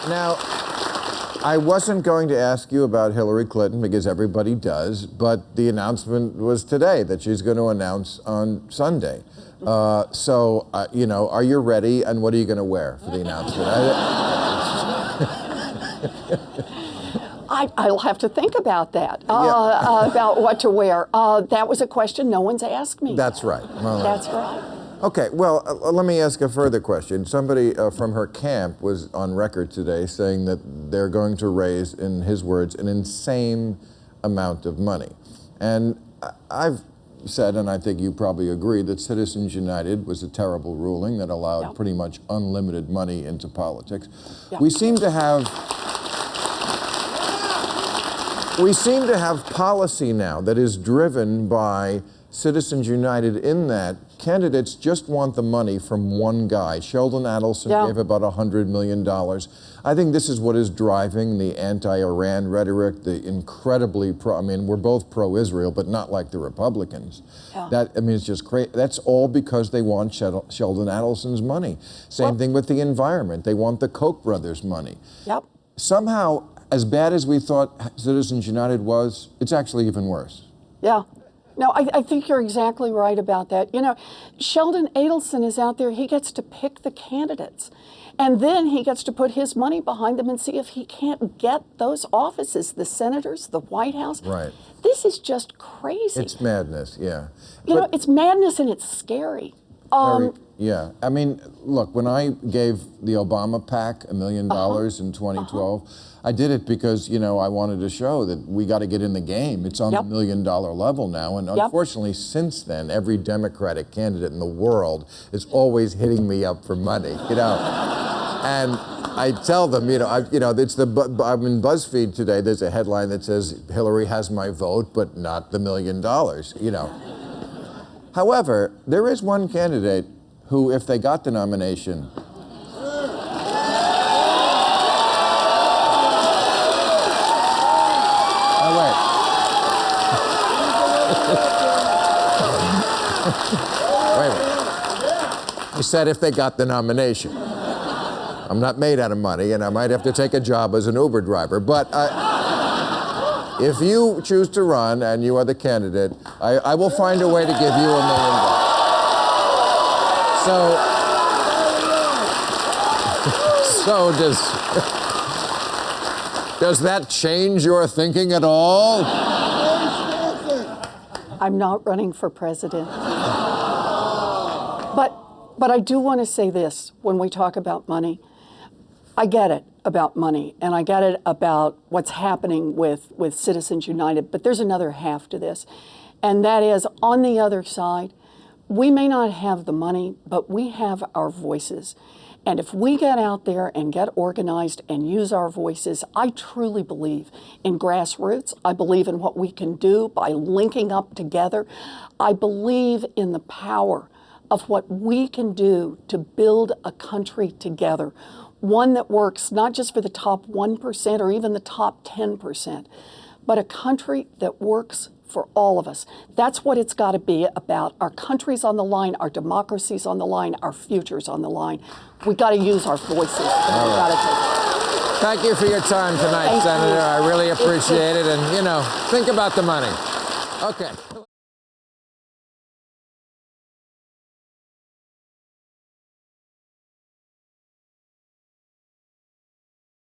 Now, I wasn't going to ask you about Hillary Clinton because everybody does, but the announcement was today that she's going to announce on Sunday. You know, are you ready, and what are you going to wear for the announcement? I'll have to think about that, about what to wear. That was a question no one's asked me. That's right. Well, that's right. Okay, well, let me ask a further question. Somebody from her camp was on record today saying that they're going to raise, in his words, an insane amount of money. And I've said, and I think you probably agree, that Citizens United was a terrible ruling that allowed pretty much unlimited money into politics. We seem to have policy now that is driven by Citizens United, in that candidates just want the money from one guy. Sheldon Adelson gave about $100 million. I think this is what is driving the anti-Iran rhetoric, the incredibly I mean, we're both pro-Israel, but not like the Republicans. I mean, it's just crazy. That's all because they want Sheldon Adelson's money. Same thing with the environment. They want the Koch brothers' money. Somehow, as bad as we thought Citizens United was, it's actually even worse. No, I think you're exactly right about that. You know, Sheldon Adelson is out there, he gets to pick the candidates. And then he gets to put his money behind them and see if he can't get those offices, the senators, the White House. Right. This is just crazy. It's madness, yeah. You know, it's madness and it's scary. Yeah, I mean, look, when I gave the Obama PAC $1 million in 2012, I did it because, you know, I wanted to show that we got to get in the game. It's on the $1 million level now, and unfortunately, since then, every Democratic candidate in the world is always hitting me up for money, you know. And I tell them, I'm in BuzzFeed today. There's a headline that says, "Hillary has my vote, but not the $1 million," you know. However, there is one candidate who, if they got the nomination, wait a minute. He said if they got the nomination. I'm not made out of money, and I might have to take a job as an Uber driver, but if you choose to run and you are the candidate, I will find a way to give you $1 million. So does that change your thinking at all? I'm not running for president. But I do want to say this when we talk about money. I get it about money, and I get it about what's happening with Citizens United, but there's another half to this, and that is, on the other side, we may not have the money, but we have our voices. And if we get out there and get organized and use our voices, I truly believe in grassroots. I believe in what we can do by linking up together. I believe in the power of what we can do to build a country together. One that works not just for the top 1% or even the top 10%, but a country that works for all of us. That's what it's got to be about. Our country's on the line, our democracy's on the line, our future's on the line. We got to use our voices. Thank you for your time tonight, Senator. I really appreciate it. And, you know, think about the money. Okay.